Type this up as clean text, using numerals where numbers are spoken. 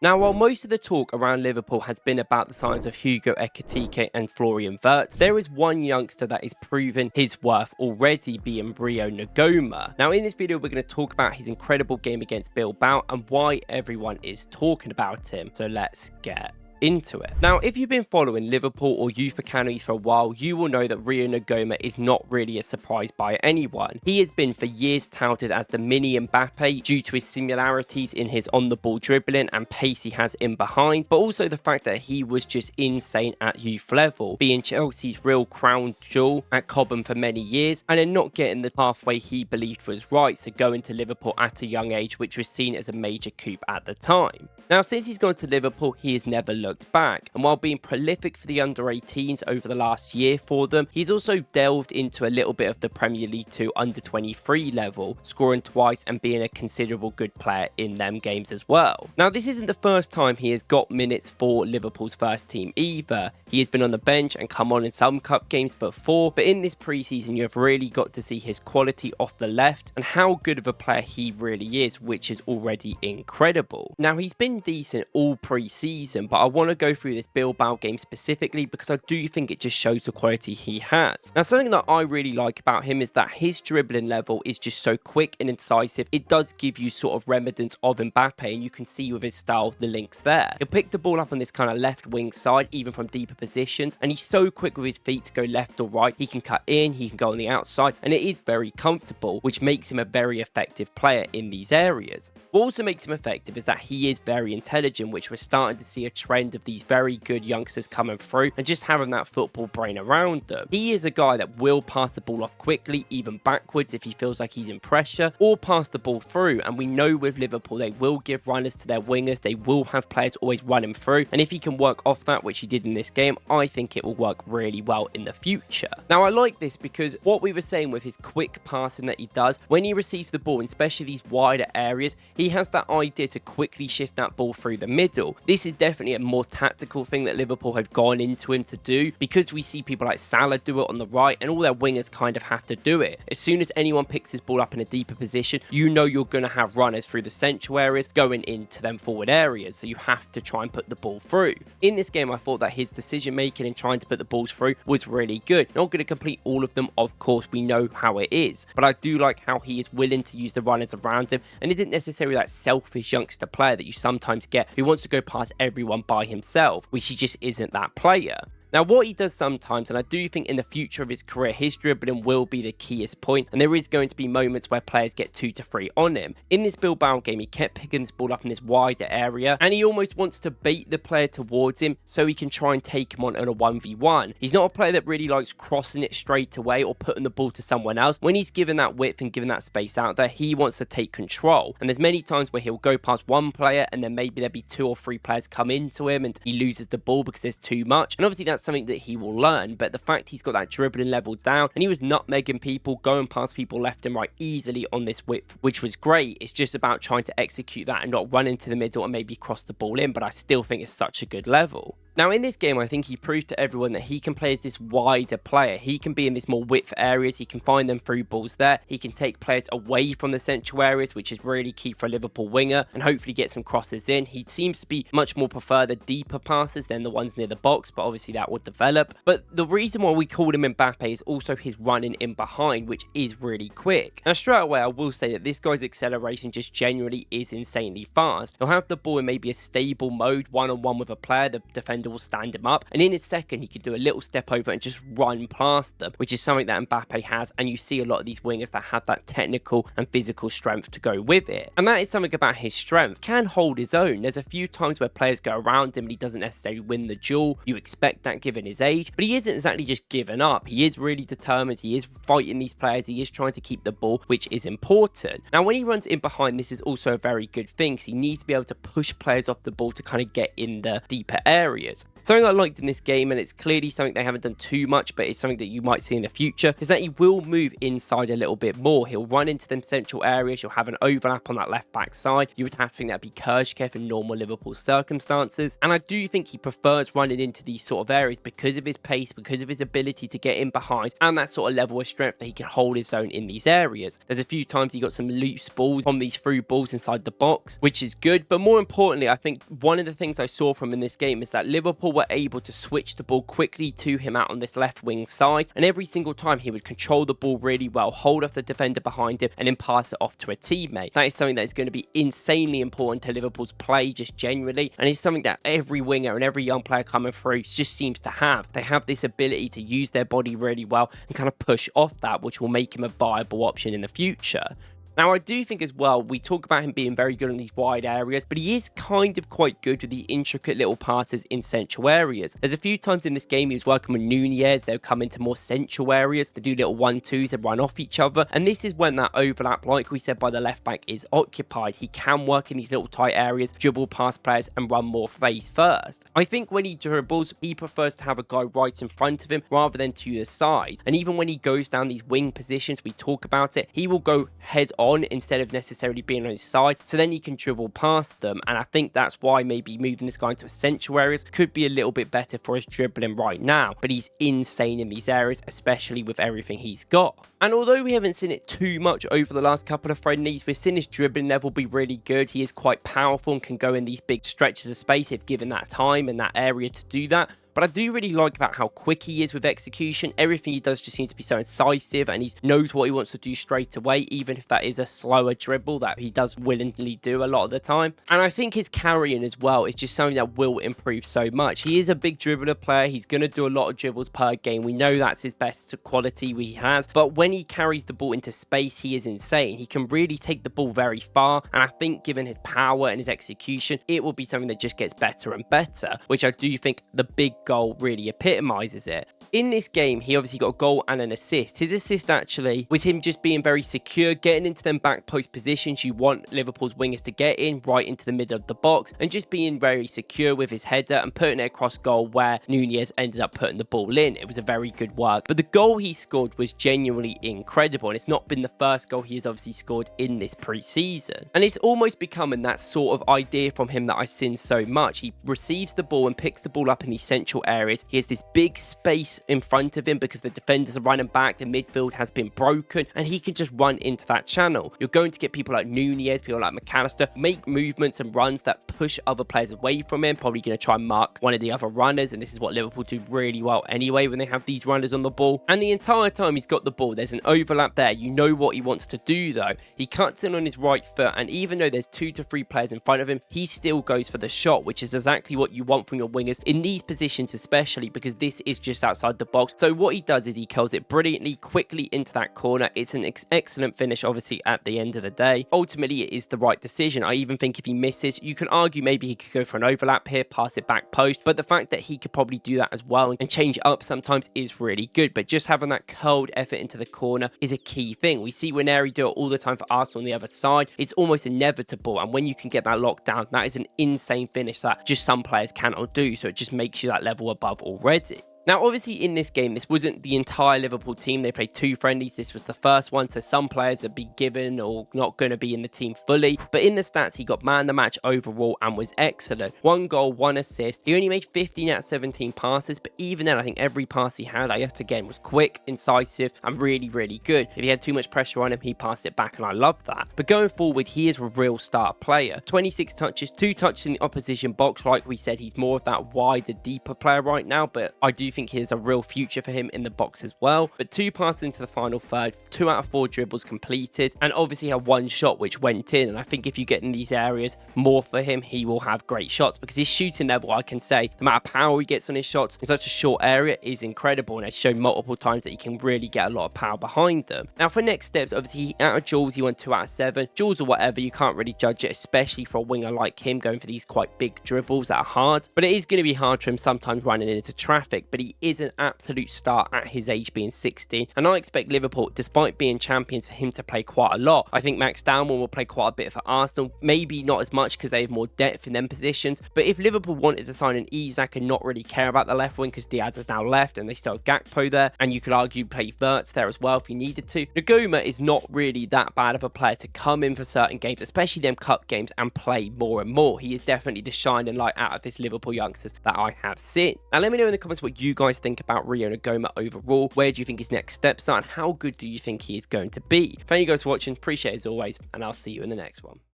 Now, while most of the talk around Liverpool has been about the signs of Hugo Ekitike and Florian Wirtz, there is one youngster that is proven his worth already, being Rio Ngumoha. Now, in this video, we're going to talk about his incredible game against Bilbao and why everyone is talking about him. So let's get into it. Now, if you've been following Liverpool or youth academies for a while, you will know that Rio Ngumoha is not really a surprise by anyone. He has been for years touted as the mini Mbappe due to his similarities in his on-the-ball dribbling and pace he has in behind, but also the fact that he was just insane at youth level, being Chelsea's real crown jewel at Cobham for many years, and then not getting the pathway he believed was right, so going to Liverpool at a young age, which was seen as a major coup at the time. Now, since he's gone to Liverpool, he has never looked back, and while being prolific for the under-18s over the last year for them, he's also delved into a little bit of the Premier League 2 under-23 level, scoring twice and being a considerable good player in them games as well. Now, this isn't the first time he has got minutes for Liverpool's first team either. He has been on the bench and come on in some cup games before, but in this pre-season you have really got to see his quality off the left and how good of a player he really is, which is already incredible. Now, he's been decent all pre-season, but I want to go through this Bilbao game specifically because I do think it just shows the quality he has. Now, something that I really like about him is that his dribbling level is just so quick and incisive. It does give you sort of remnants of Mbappe, and you can see with his style the links there. He'll pick the ball up on this kind of left wing side, even from deeper positions, and he's so quick with his feet to go left or right. He can cut in, he can go on the outside, and it is very comfortable, which makes him a very effective player in these areas. What also makes him effective is that he is very intelligent, which we're starting to see a trend of these very good youngsters coming through and just having that football brain around them. He is a guy that will pass the ball off quickly, even backwards if he feels like he's in pressure, or pass the ball through, and we know with Liverpool they will give runners to their wingers, they will have players always running through, and if he can work off that, which he did in this game, I think it will work really well in the future. Now, I like this because what we were saying with his quick passing that he does, when he receives the ball, especially these wider areas, he has that idea to quickly shift that ball through the middle. This is definitely a more tactical thing that Liverpool have gone into him to do, because we see people like Salah do it on the right and all their wingers kind of have to do it. As soon as anyone picks this ball up in a deeper position, you know you're going to have runners through the central areas going into them forward areas, so you have to try and put the ball through. In this game, I thought that his decision making in trying to put the balls through was really good. Not going to complete all of them, of course, we know how it is, but I do like how he is willing to use the runners around him and isn't necessarily that selfish youngster player that you sometimes get who wants to go past everyone by himself, which he just isn't that player. Now, what he does sometimes, and I do think in the future of his career, his dribbling will be the keyest point, and there is going to be moments where players get 2 to 3 on him. In this Bilbao game, he kept picking this ball up in this wider area, and he almost wants to bait the player towards him so he can try and take him on a 1v1. He's not a player that really likes crossing it straight away or putting the ball to someone else. When he's given that width and given that space out there, he wants to take control, and there's many times where he'll go past one player and then maybe there'll be 2 or 3 players come into him and he loses the ball because there's too much, and obviously that's something that he will learn, but the fact he's got that dribbling level down and he was nutmegging people, going past people left and right easily on this width, which was great. It's just about trying to execute that and not run into the middle and maybe cross the ball in, but I still think it's such a good level. Now, in this game, I think he proved to everyone that he can play as this wider player. He can be in this more width areas. He can find them through balls there. He can take players away from the central areas, which is really key for a Liverpool winger, and hopefully get some crosses in. He seems to be much more prefer the deeper passes than the ones near the box, but obviously that will develop. But the reason why we called him Mbappe is also his running in behind, which is really quick. Now, straight away, I will say that this guy's acceleration just generally is insanely fast. He'll have the ball in maybe a stable mode, one-on-one with a player. The defender will stand him up, and in a second he could do a little step over and just run past them, which is something that Mbappe has, and you see a lot of these wingers that have that technical and physical strength to go with it, and that is something about his strength. Can hold his own. There's a few times where players go around him and he doesn't necessarily win the duel. You expect that given his age, but he isn't exactly just giving up. He is really determined. He is fighting these players. He is trying to keep the ball, which is important. Now, when he runs in behind, this is also a very good thing, because he needs to be able to push players off the ball to kind of get in the deeper areas. Something I liked in this game, and it's clearly something they haven't done too much, but it's something that you might see in the future, is that he will move inside a little bit more. He'll run into them central areas. You'll have an overlap on that left back side. You would have to think that'd be Kershkev in normal Liverpool circumstances. And I do think he prefers running into these sort of areas because of his pace, because of his ability to get in behind, and that sort of level of strength that he can hold his own in these areas. There's a few times he got some loose balls from these through balls inside the box, which is good. But more importantly, I think one of the things I saw from in this game is that Liverpool were able to switch the ball quickly to him out on this left wing side, and every single time he would control the ball really well, hold off the defender behind him, and then pass it off to a teammate. That is something that is going to be insanely important to Liverpool's play just generally, and it's something that every winger and every young player coming through just seems to have. They have this ability to use their body really well and kind of push off that, which will make him a viable option in the future. Now, I do think as well, we talk about him being very good in these wide areas, but he is kind of quite good with the intricate little passes in central areas. There's a few times in this game he was working with Nunez. They'll come into more central areas. They do little 1-2s and run off each other. And this is when that overlap, like we said, by the left back is occupied. He can work in these little tight areas, dribble past players and run more face first. I think when he dribbles, he prefers to have a guy right in front of him rather than to the side. And even when he goes down these wing positions, we talk about it, he will go head on instead of necessarily being on his side, so then you can dribble past them. And I think that's why maybe moving this guy into central areas could be a little bit better for his dribbling right now, but he's insane in these areas, especially with everything he's got. And although we haven't seen it too much over the last couple of friendlies, we've seen his dribbling level be really good. He is quite powerful and can go in these big stretches of space if given that time and that area to do that. But I do really like about how quick he is with execution. Everything he does just seems to be so incisive, and he knows what he wants to do straight away, even if that is a slower dribble that he does willingly do a lot of the time. And I think his carrying as well is just something that will improve so much. He is a big dribbler player. He's going to do a lot of dribbles per game. We know that's his best quality he has. But when he carries the ball into space, he is insane. He can really take the ball very far. And I think given his power and his execution, it will be something that just gets better and better, which I do think the big goal really epitomizes it. In this game, he obviously got a goal and an assist. His assist actually was him just being very secure, getting into them back post positions you want Liverpool's wingers to get in, right into the middle of the box, and just being very secure with his header and putting it across goal where Nunez ended up putting the ball in. It was a very good work. But the goal he scored was genuinely incredible, and it's not been the first goal he has obviously scored in this pre-season. And it's almost becoming that sort of idea from him that I've seen so much. He receives the ball and picks the ball up in these central areas. He has this big space in front of him because the defenders are running back, the midfield has been broken, and he can just run into that channel. You're going to get people like Nunez, people like McAllister, make movements and runs that push other players away from him, probably going to try and mark one of the other runners, and this is what Liverpool do really well anyway when they have these runners on the ball. And the entire time he's got the ball, there's an overlap there. You know what he wants to do though. He cuts in on his right foot, and even though there's 2 to 3 players in front of him, he still goes for the shot, which is exactly what you want from your wingers in these positions, especially because this is just outside the box. So what he does is he curls it brilliantly, quickly into that corner. It's an excellent finish, obviously, at the end of the day. Ultimately, it is the right decision. I even think if he misses, you can argue maybe he could go for an overlap here, pass it back post, but the fact that he could probably do that as well and change it up sometimes is really good. But just having that curled effort into the corner is a key thing. We see Winery do it all the time for Arsenal on the other side. It's almost inevitable, and when you can get that locked down, that is an insane finish that just some players cannot do, so it just makes you that level above already. Now, obviously, in this game, this wasn't the entire Liverpool team. They played 2 friendlies. This was the first one, so some players would be given or not going to be in the team fully. But in the stats, he got man of the match overall and was excellent. 1 goal, 1 assist. He only made 15 out of 17 passes, but even then, I think every pass he had, yet again, was quick, incisive, and really, really good. If he had too much pressure on him, he passed it back, and I love that. But going forward, he is a real star player. 26 touches, 2 touches in the opposition box. Like we said, he's more of that wider, deeper player right now, but I do think here's a real future for him in the box as well. But 2 passes into the final third, 2 out of 4 dribbles completed, and obviously had 1 shot which went in. And I think if you get in these areas more for him, he will have great shots, because his shooting level, I can say, the amount of power he gets on his shots in such a short area is incredible, and it's shown multiple times that he can really get a lot of power behind them. Now for next steps, obviously out of Jules, he went 2 out of 7. Jules or whatever, you can't really judge it, especially for a winger like him going for these quite big dribbles that are hard. But it is going to be hard for him sometimes running into traffic. But but he is an absolute star at his age being 16. And I expect Liverpool, despite being champions, for him to play quite a lot. I think Max Downwell will play quite a bit for Arsenal, maybe not as much because they have more depth in them positions. But if Liverpool wanted to sign an Isak and not really care about the left wing because Diaz has now left and they still have Gakpo there, and you could argue play Wirtz there as well if you needed to, Ngumoha is not really that bad of a player to come in for certain games, especially them cup games, and play more and more. He is definitely the shining light out of this Liverpool youngsters that I have seen. Now let me know in the comments what you guys think about Rio Ngumoha overall. Where do you think his next steps are and how good do you think he is going to be? Thank you guys for watching, appreciate it as always, and I'll see you in the next one.